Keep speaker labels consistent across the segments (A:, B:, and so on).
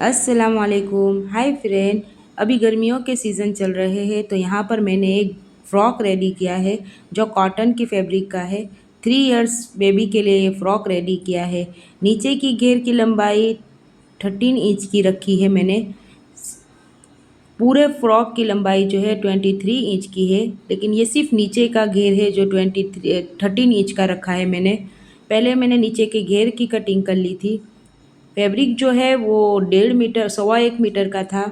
A: अस्सलाम वालेकुम। Hi friend. अभी गर्मियों के सीज़न चल रहे हैं तो यहाँ पर मैंने एक फ़्रॉक रेडी किया है जो कॉटन की फैब्रिक का है। 3 इयर्स बेबी के लिए ये फ़्रॉक रेडी किया है। नीचे की घेर की लंबाई 13 इंच की रखी है मैंने। पूरे फ्रॉक की लंबाई जो है 23 इंच की है, लेकिन ये सिर्फ नीचे का घेर है जो 13 इंच का रखा है मैंने। पहले मैंने नीचे के घेर की कटिंग कर ली थी। फैब्रिक जो है वो 1.5 मीटर 1.25 मीटर का था,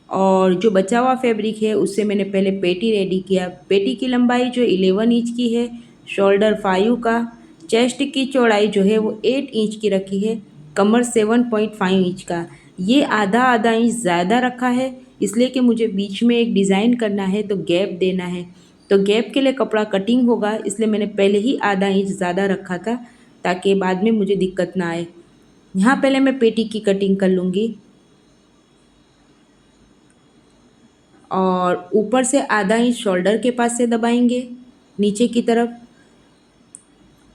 A: और जो बचा हुआ फैब्रिक है उससे मैंने पहले पेटी रेडी किया। पेटी की लंबाई जो 11 इंच की है, शोल्डर 5 का, चेस्ट की चौड़ाई जो है वो 8 इंच की रखी है, कमर 7.5 इंच का। ये आधा आधा इंच ज़्यादा रखा है इसलिए कि मुझे बीच में एक डिज़ाइन करना है तो गैप देना है। तो गैप के लिए कपड़ा कटिंग होगा, इसलिए मैंने पहले ही आधा इंच ज़्यादा रखा था ताकि बाद में मुझे दिक्कत ना आए। यहाँ पहले मैं पेटी की कटिंग कर लूँगी और ऊपर से आधा इंच शोल्डर के पास से दबाएंगे नीचे की तरफ।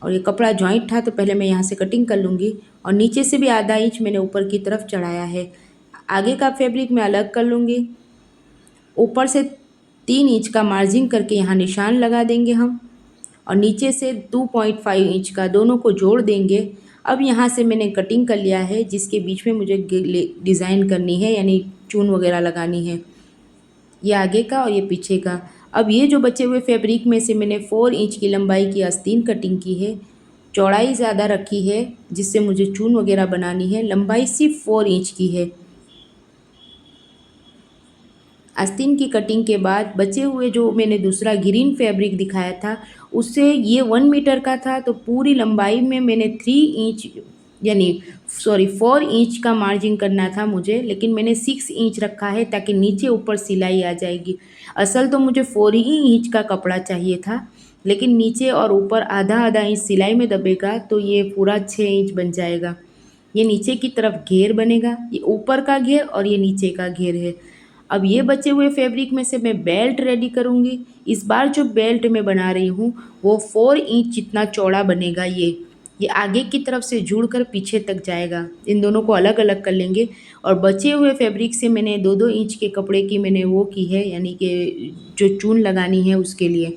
A: और ये कपड़ा जॉइंट था तो पहले मैं यहाँ से कटिंग कर लूँगी, और नीचे से भी आधा इंच मैंने ऊपर की तरफ चढ़ाया है। आगे का फैब्रिक मैं अलग कर लूँगी। ऊपर से 3 इंच का मार्जिन करके यहाँ निशान लगा देंगे हम, और नीचे से 2.5 इंच का, दोनों को जोड़ देंगे। अब यहाँ से मैंने कटिंग कर लिया है जिसके बीच में मुझे डिज़ाइन करनी है, यानी चून वगैरह लगानी है। ये आगे का और ये पीछे का। अब ये जो बचे हुए फैब्रिक में से मैंने 4 इंच की लंबाई की आस्तीन कटिंग की है। चौड़ाई ज़्यादा रखी है जिससे मुझे चून वगैरह बनानी है। लंबाई सिर्फ 4 इंच की है। आस्तीन की कटिंग के बाद बचे हुए जो मैंने दूसरा ग्रीन फैब्रिक दिखाया था उससे ये 1 मीटर का था, तो पूरी लंबाई में मैंने 3 इंच यानी 4 इंच का मार्जिन करना था मुझे, लेकिन मैंने 6 इंच रखा है ताकि नीचे ऊपर सिलाई आ जाएगी। असल तो मुझे 4 ही इंच का कपड़ा चाहिए था, लेकिन नीचे और ऊपर आधा आधा इंच सिलाई में दबेगा तो ये पूरा 6 इंच बन जाएगा। ये नीचे की तरफ घेर बनेगा, ये ऊपर का घेर और ये नीचे का घेर है। अब ये बचे हुए फैब्रिक में से मैं बेल्ट रेडी करूँगी। इस बार जो बेल्ट मैं बना रही हूँ वो 4 इंच जितना चौड़ा बनेगा। ये आगे की तरफ से जुड़कर पीछे तक जाएगा। इन दोनों को अलग अलग कर लेंगे। और बचे हुए फैब्रिक से मैंने 2-2 इंच के कपड़े की मैंने वो की है, यानी कि जो चून लगानी है उसके लिए।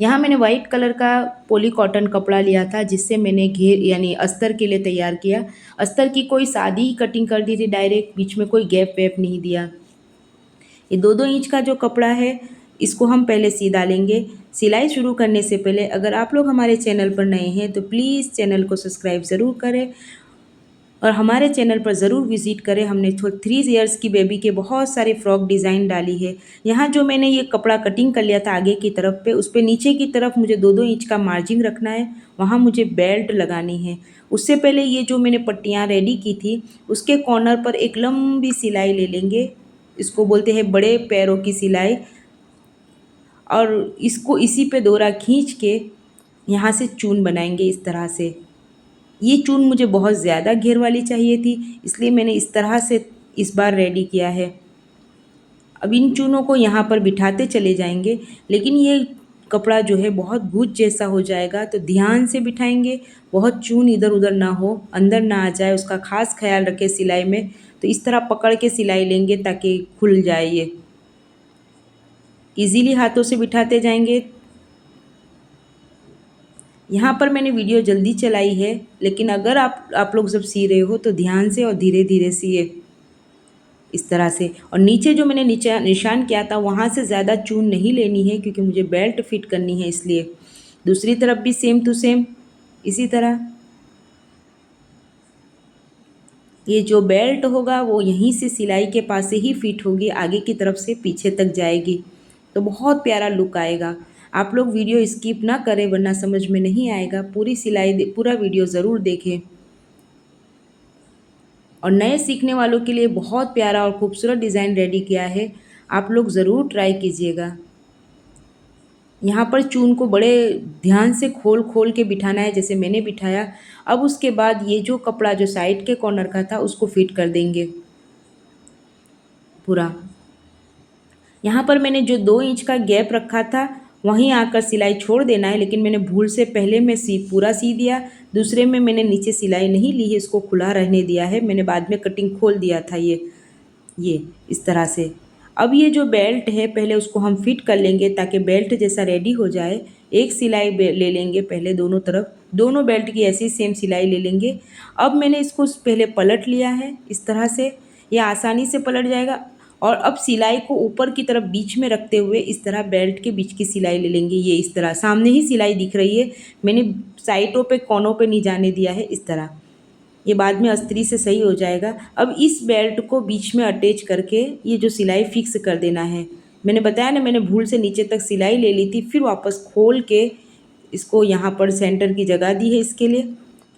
A: यहाँ मैंने वाइट कलर का पॉली कॉटन कपड़ा लिया था जिससे मैंने घेर यानी अस्तर के लिए तैयार किया। अस्तर की कोई सादी ही कटिंग कर दी थी डायरेक्ट, बीच में कोई गैप वैप नहीं दिया। ये 2-2 इंच का जो कपड़ा है इसको हम पहले सी डालेंगे। सिलाई शुरू करने से पहले अगर आप लोग हमारे चैनल पर नए हैं तो प्लीज़ चैनल को सब्सक्राइब ज़रूर करें और हमारे चैनल पर ज़रूर विज़िट करें। हमने 3 इयर्स की बेबी के बहुत सारे फ्रॉक डिज़ाइन डाली है। यहाँ जो मैंने ये कपड़ा कटिंग कर लिया था आगे की तरफ पे, उस पर नीचे की तरफ मुझे 2-2 इंच का मार्जिन रखना है, वहाँ मुझे बेल्ट लगानी है। उससे पहले ये जो मैंने पट्टियाँ रेडी की थी उसके कॉर्नर पर एक लंबी सिलाई ले लेंगे, इसको बोलते हैं बड़े पैरों की सिलाई, और इसको इसी पे डोरा खींच के यहाँ से चून बनाएंगे इस तरह से। ये चून मुझे बहुत ज़्यादा घेर वाली चाहिए थी इसलिए मैंने इस तरह से इस बार रेडी किया है। अब इन चूनों को यहाँ पर बिठाते चले जाएंगे, लेकिन ये कपड़ा जो है बहुत गूंज जैसा हो जाएगा तो ध्यान से बिठाएंगे, बहुत चून इधर उधर ना हो, अंदर ना आ जाए, उसका खास ख्याल रखें सिलाई में। तो इस तरह पकड़ के सिलाई लेंगे ताकि खुल जाए। ये इजीली हाथों से बिठाते जाएंगे। यहाँ पर मैंने वीडियो जल्दी चलाई है, लेकिन अगर आप लोग जब सी रहे हो तो ध्यान से और धीरे धीरे सिए इस तरह से। और नीचे जो मैंने नीचे निशान किया था वहाँ से ज़्यादा चून नहीं लेनी है क्योंकि मुझे बेल्ट फिट करनी है इसलिए। दूसरी तरफ भी सेम टू सेम इसी तरह। ये जो बेल्ट होगा वो यहीं से सिलाई के पास से ही फिट होगी, आगे की तरफ से पीछे तक जाएगी तो बहुत प्यारा लुक आएगा। आप लोग वीडियो स्किप ना करें वरना समझ में नहीं आएगा। पूरी सिलाई पूरा वीडियो ज़रूर देखें। और नए सीखने वालों के लिए बहुत प्यारा और खूबसूरत डिज़ाइन रेडी किया है, आप लोग ज़रूर ट्राई कीजिएगा। यहाँ पर चून को बड़े ध्यान से खोल खोल के बिठाना है जैसे मैंने बिठाया। अब उसके बाद ये जो कपड़ा जो साइड के कॉर्नर का था उसको फिट कर देंगे पूरा। यहाँ पर मैंने जो 2 इंच का गैप रखा था वहीं आकर सिलाई छोड़ देना है। लेकिन मैंने भूल से पहले मैं पूरा सी दिया, दूसरे में मैंने नीचे सिलाई नहीं ली है, इसको खुला रहने दिया है। मैंने बाद में कटिंग खोल दिया था ये इस तरह से। अब ये जो बेल्ट है पहले उसको हम फिट कर लेंगे ताकि बेल्ट जैसा रेडी हो जाए। एक सिलाई ले लेंगे पहले दोनों तरफ, दोनों बेल्ट की ऐसी सेम सिलाई ले लेंगे। अब मैंने इसको पहले पलट लिया है इस तरह से, ये आसानी से पलट जाएगा। और अब सिलाई को ऊपर की तरफ बीच में रखते हुए इस तरह बेल्ट के बीच की सिलाई ले लेंगे। ये इस तरह सामने ही सिलाई दिख रही है, मैंने साइडों पे कोनों पे नहीं जाने दिया है इस तरह। ये बाद में अस्त्री से सही हो जाएगा। अब इस बेल्ट को बीच में अटैच करके ये जो सिलाई फिक्स कर देना है। मैंने बताया ना, मैंने भूल से नीचे तक सिलाई ले ली थी, फिर वापस खोल के इसको यहाँ पर सेंटर की जगह दी है इसके लिए।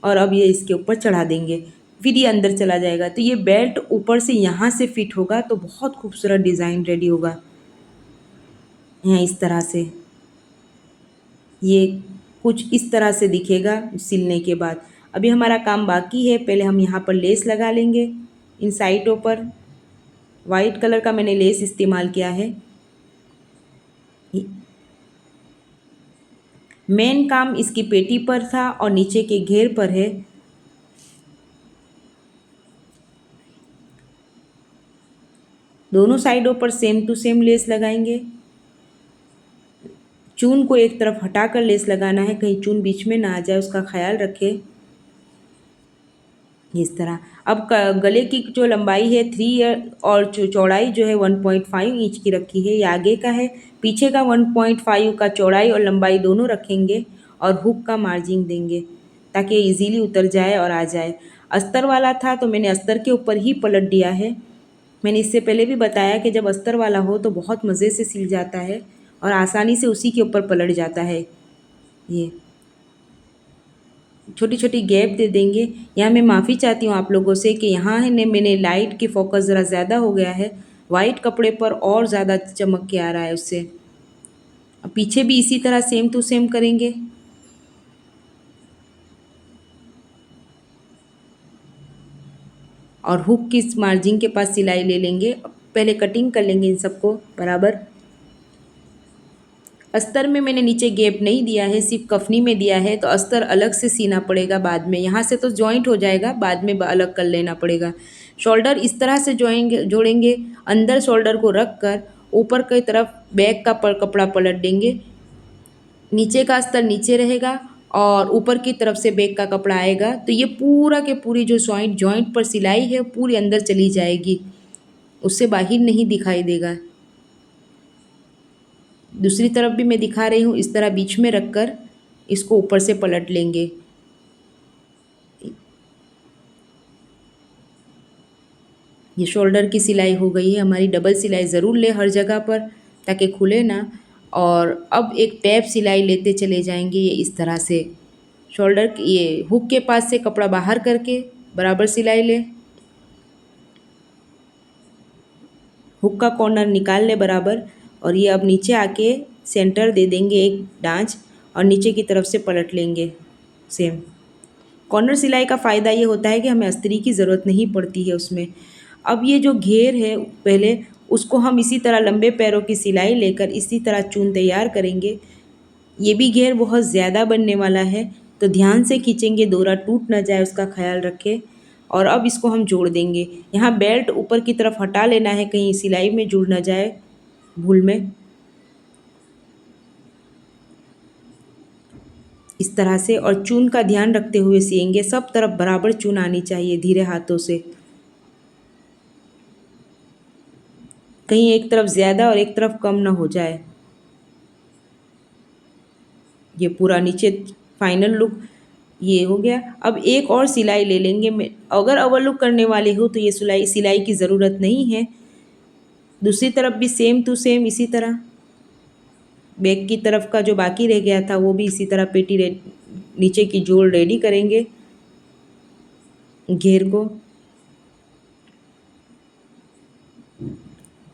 A: और अब ये इसके ऊपर चढ़ा देंगे, फिर ये अंदर चला जाएगा। तो ये बेल्ट ऊपर से यहाँ से फिट होगा तो बहुत खूबसूरत डिज़ाइन रेडी होगा। यहाँ इस तरह से ये कुछ इस तरह से दिखेगा सिलने के बाद। अभी हमारा काम बाकी है, पहले हम यहाँ पर लेस लगा लेंगे। इन साइडों पर वाइट कलर का मैंने लेस इस्तेमाल किया है। मेन काम इसकी पेटी पर था और नीचे के घेर पर है। दोनों साइडों पर सेम टू सेम लेस लगाएंगे। चून को एक तरफ हटाकर लेस लगाना है, कहीं चून बीच में ना आ जाए, उसका ख्याल रखें। इस तरह अब गले की जो लंबाई है 3 और चौड़ाई जो है 1.5 इंच की रखी है। ये आगे का है, पीछे का 1.5 का चौड़ाई और लंबाई दोनों रखेंगे और हुक का मार्जिन देंगे ताकि इजीली उतर जाए और आ जाए। अस्तर वाला था तो मैंने अस्तर के ऊपर ही पलट दिया है। मैंने इससे पहले भी बताया कि जब अस्तर वाला हो तो बहुत मज़े से सिल जाता है और आसानी से उसी के ऊपर पलट जाता है। ये छोटी छोटी गैप दे देंगे। यहाँ मैं माफ़ी चाहती हूँ आप लोगों से कि यहाँ है ने मैंने लाइट की फोकस ज़रा ज़्यादा हो गया है, वाइट कपड़े पर और ज़्यादा चमक के आ रहा है उससे। अब पीछे भी इसी तरह सेम टू सेम करेंगे। और हुक की मार्जिन के पास सिलाई ले लेंगे। पहले कटिंग कर लेंगे इन सबको बराबर। अस्तर में मैंने नीचे गैप नहीं दिया है, सिर्फ कफनी में दिया है, तो अस्तर अलग से सीना पड़ेगा बाद में। यहाँ से तो जॉइंट हो जाएगा, बाद में अलग कर लेना पड़ेगा। शोल्डर इस तरह से जोड़ेंगे। अंदर शोल्डर को रख कर ऊपर की तरफ बैक का कपड़ा पलट देंगे। नीचे का अस्तर नीचे रहेगा और ऊपर की तरफ से बैक का कपड़ा आएगा। तो ये पूरा के पूरी जो जॉइंट पर सिलाई है पूरी अंदर चली जाएगी, उससे बाहर नहीं दिखाई देगा। दूसरी तरफ भी मैं दिखा रही हूँ, इस तरह बीच में रखकर इसको ऊपर से पलट लेंगे। ये शोल्डर की सिलाई हो गई है हमारी। डबल सिलाई ज़रूर ले हर जगह पर ताकि खुले ना। और अब एक टैप सिलाई लेते चले जाएंगे ये इस तरह से। शोल्डर ये हुक के पास से कपड़ा बाहर करके बराबर सिलाई ले, हुक का कॉर्नर निकाल ले बराबर। और ये अब नीचे आके सेंटर दे देंगे एक डांच और नीचे की तरफ से पलट लेंगे सेम। कॉर्नर सिलाई का फ़ायदा ये होता है कि हमें अस्त्री की ज़रूरत नहीं पड़ती है उसमें। अब ये जो घेर है पहले उसको हम इसी तरह लंबे पैरों की सिलाई लेकर इसी तरह चून तैयार करेंगे। ये भी घेर बहुत ज़्यादा बनने वाला है तो ध्यान से खींचेंगे, डोरा टूट ना जाए उसका ख्याल रखें। और अब इसको हम जोड़ देंगे। यहाँ बेल्ट ऊपर की तरफ हटा लेना है, कहीं सिलाई में जुड़ ना जाए भूल में। इस तरह से और चून का ध्यान रखते हुए सिएंगे। सब तरफ बराबर चून आनी चाहिए धीरे हाथों से, कहीं एक तरफ ज़्यादा और एक तरफ कम ना हो जाए। ये पूरा नीचे फाइनल लुक ये हो गया। अब एक और सिलाई ले लेंगे। अगर ओवर लुक करने वाले हो तो ये सिलाई की ज़रूरत नहीं है। दूसरी तरफ भी सेम टू सेम इसी तरह, बैक की तरफ का जो बाकी रह गया था वो भी इसी तरह पेटी नीचे की जोड़ रेडी करेंगे घेर को।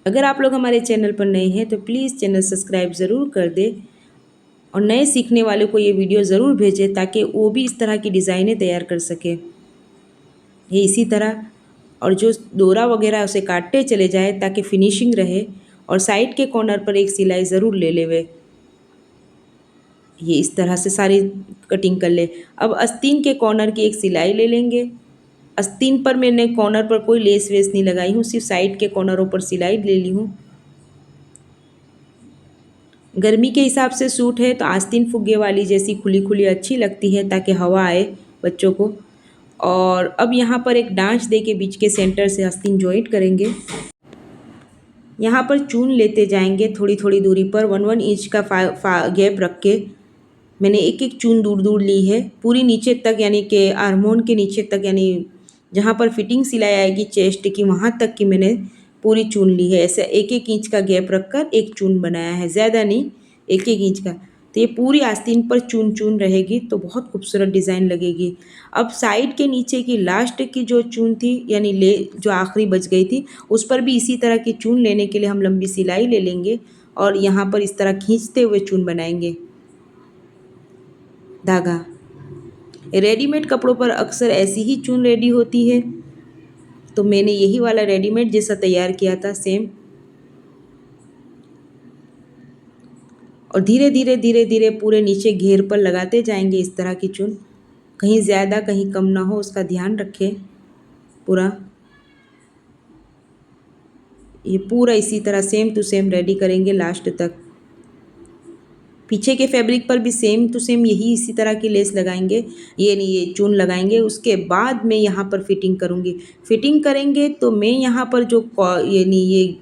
A: अगर आप लोग हमारे चैनल पर नए हैं तो प्लीज़ चैनल सब्सक्राइब ज़रूर कर दें और नए सीखने वालों को ये वीडियो ज़रूर भेजें ताकि वो भी इस तरह की डिज़ाइनें तैयार कर सके। ये इसी तरह और जो डोरा वगैरह उसे काटते चले जाए ताकि फिनिशिंग रहे। और साइड के कॉर्नर पर एक सिलाई ज़रूर ले लेवे। ये इस तरह से सारी कटिंग कर ले। अब आस्तीन के कॉर्नर की एक सिलाई ले लेंगे। आस्तीन पर मैंने कॉर्नर पर कोई लेस वेस नहीं लगाई हूँ, सिर्फ साइड के कॉर्नरों पर सिलाई ले ली हूँ। गर्मी के हिसाब से सूट है तो आस्तीन फुग्गे वाली जैसी खुली खुली अच्छी लगती है, ताकि हवा आए बच्चों को। और अब यहाँ पर एक डांच दे के बीच के सेंटर से आस्तीन जॉइंट करेंगे। यहाँ पर चून लेते जाएंगे थोड़ी थोड़ी दूरी पर, 1-1 इंच का गैप रख के मैंने एक एक चून दूर दूर ली है, पूरी नीचे तक, यानी कि आर्मोन के नीचे तक, यानी जहाँ पर फिटिंग सिलाई आएगी चेस्ट की वहाँ तक की मैंने पूरी चून ली है। ऐसे एक एक इंच का गैप रखकर एक चून बनाया है, ज़्यादा नहीं, एक एक इंच का। तो ये पूरी आस्तीन पर चून चून रहेगी तो बहुत खूबसूरत डिज़ाइन लगेगी। अब साइड के नीचे की लास्ट की जो चून थी, यानी ले जो आखिरी बच गई थी, उस पर भी इसी तरह की चून लेने के लिए हम लंबी सिलाई ले लेंगे और यहाँ पर इस तरह खींचते हुए चून बनाएंगे धागा। रेडीमेड कपड़ों पर अक्सर ऐसी ही चून रेडी होती है, तो मैंने यही वाला रेडीमेड जैसा तैयार किया था सेम। और धीरे धीरे धीरे धीरे पूरे नीचे घेर पर लगाते जाएंगे इस तरह की चून, कहीं ज़्यादा कहीं कम ना हो उसका ध्यान रखें। पूरा ये पूरा इसी तरह सेम टू सेम रेडी करेंगे लास्ट तक। पीछे के फैब्रिक पर भी सेम टू सेम यही इसी तरह की लेस लगाएंगे, ये नहीं, ये चून लगाएंगे। उसके बाद मैं यहाँ पर फिटिंग करूँगी। फिटिंग करेंगे तो मैं यहाँ पर जो ये नहीं, ये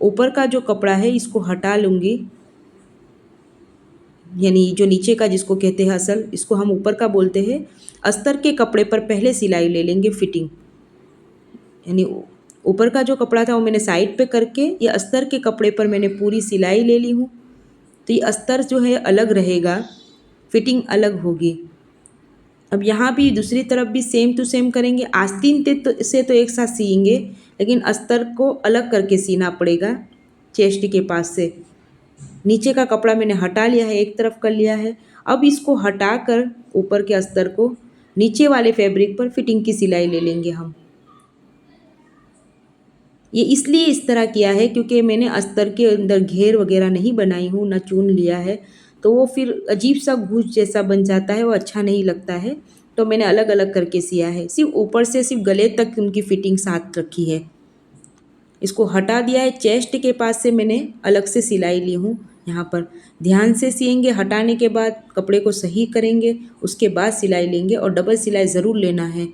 A: ऊपर का जो कपड़ा है इसको हटा लूँगी, यानी जो नीचे का जिसको कहते हैं असल, इसको हम ऊपर का बोलते हैं। अस्तर के कपड़े पर पहले सिलाई ले लेंगे फिटिंग, यानी ऊपर का जो कपड़ा था वो मैंने साइड पे करके ये अस्तर के कपड़े पर मैंने पूरी सिलाई ले ली हूँ। तो ये अस्तर जो है अलग रहेगा, फिटिंग अलग होगी। अब यहाँ भी दूसरी तरफ भी सेम टू सेम करेंगे। आस्तीन से तो एक साथ सिएंगे, लेकिन अस्तर को अलग करके सीना पड़ेगा चेस्ट के पास से। नीचे का कपड़ा मैंने हटा लिया है, एक तरफ कर लिया है। अब इसको हटाकर ऊपर के अस्तर को नीचे वाले फैब्रिक पर फिटिंग की सिलाई ले लेंगे हम। ये इसलिए इस तरह किया है क्योंकि मैंने अस्तर के अंदर घेर वगैरह नहीं बनाई हूँ, ना चून लिया है, तो वो फिर अजीब सा घूस जैसा बन जाता है, वो अच्छा नहीं लगता है। तो मैंने अलग अलग करके सिया है, सिर्फ ऊपर से सिर्फ गले तक उनकी फिटिंग साथ रखी है। इसको हटा दिया है, चेस्ट के पास से मैंने अलग से सिलाई ली हूँ। यहाँ पर ध्यान से सिएंगे, हटाने के बाद कपड़े को सही करेंगे, उसके बाद सिलाई लेंगे और डबल सिलाई ज़रूर लेना है।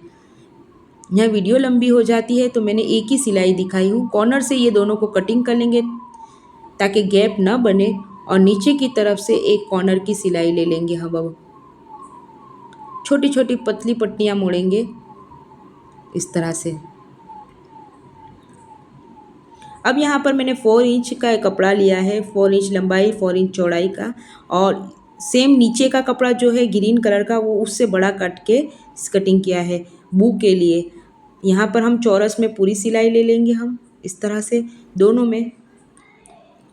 A: यहाँ वीडियो लंबी हो जाती है तो मैंने एक ही सिलाई दिखाई हूँ। कॉर्नर से ये दोनों को कटिंग कर लेंगे ताकि गैप ना बने, और नीचे की तरफ से एक कॉर्नर की सिलाई ले लेंगे हम। अब छोटी छोटी पतली पट्टियाँ मोड़ेंगे इस तरह से। अब यहाँ पर मैंने 4 इंच का कपड़ा लिया है, 4 इंच लंबाई 4 इंच चौड़ाई का, और सेम नीचे का कपड़ा जो है ग्रीन कलर का वो उससे बड़ा कट के कटिंग किया है बू के लिए। यहाँ पर हम चौरस में पूरी सिलाई ले लेंगे हम इस तरह से दोनों में,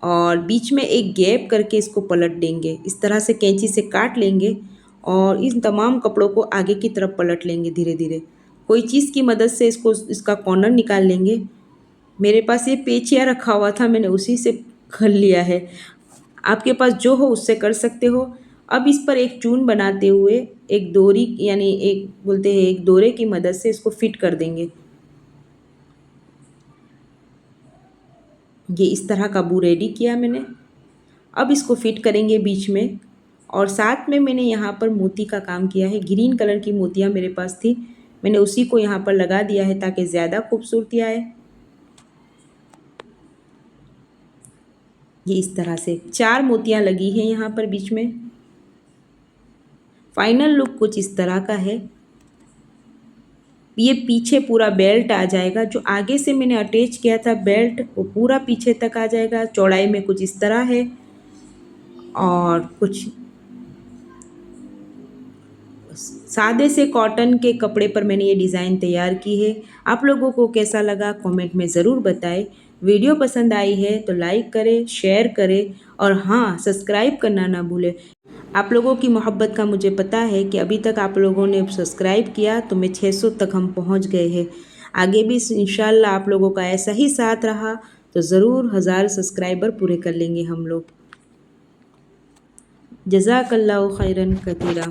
A: और बीच में एक गैप करके इसको पलट देंगे। इस तरह से कैंची से काट लेंगे और इन तमाम कपड़ों को आगे की तरफ पलट लेंगे धीरे धीरे। कोई चीज़ की मदद से इसका कॉर्नर निकाल लेंगे। मेरे पास ये पेचिया रखा हुआ था, मैंने उसी से कर लिया है। आपके पास जो हो उससे कर सकते हो। अब इस पर एक चून बनाते हुए एक डोरी, यानी एक बोलते हैं एक डोरे की मदद से इसको फिट कर देंगे। ये इस तरह का बू रेडी किया मैंने। अब इसको फिट करेंगे बीच में, और साथ में मैंने यहाँ पर मोती का काम किया है। ग्रीन कलर की मोतियाँ मेरे पास थी, मैंने उसी को यहाँ पर लगा दिया है ताकि ज़्यादा खूबसूरती आए। ये इस तरह से 4 मोतियाँ लगी हैं यहाँ पर बीच में। फाइनल लुक कुछ इस तरह का है। ये पीछे पूरा बेल्ट आ जाएगा, जो आगे से मैंने अटैच किया था बेल्ट वो पूरा पीछे तक आ जाएगा। चौड़ाई में कुछ इस तरह है, और कुछ सादे से कॉटन के कपड़े पर मैंने ये डिज़ाइन तैयार की है। आप लोगों को कैसा लगा कमेंट में ज़रूर बताएं। वीडियो पसंद आई है तो लाइक करें, शेयर करें, और हाँ, सब्सक्राइब करना ना भूलें। आप लोगों की मोहब्बत का मुझे पता है कि अभी तक आप लोगों ने सब्सक्राइब किया तो मैं 600 तक हम पहुंच गए हैं। आगे भी इंशाल्लाह आप लोगों का ऐसा ही साथ रहा तो ज़रूर 1000 सब्सक्राइबर पूरे कर लेंगे हम लोग। जज़ाकल्लाहु खैरन कतीरा।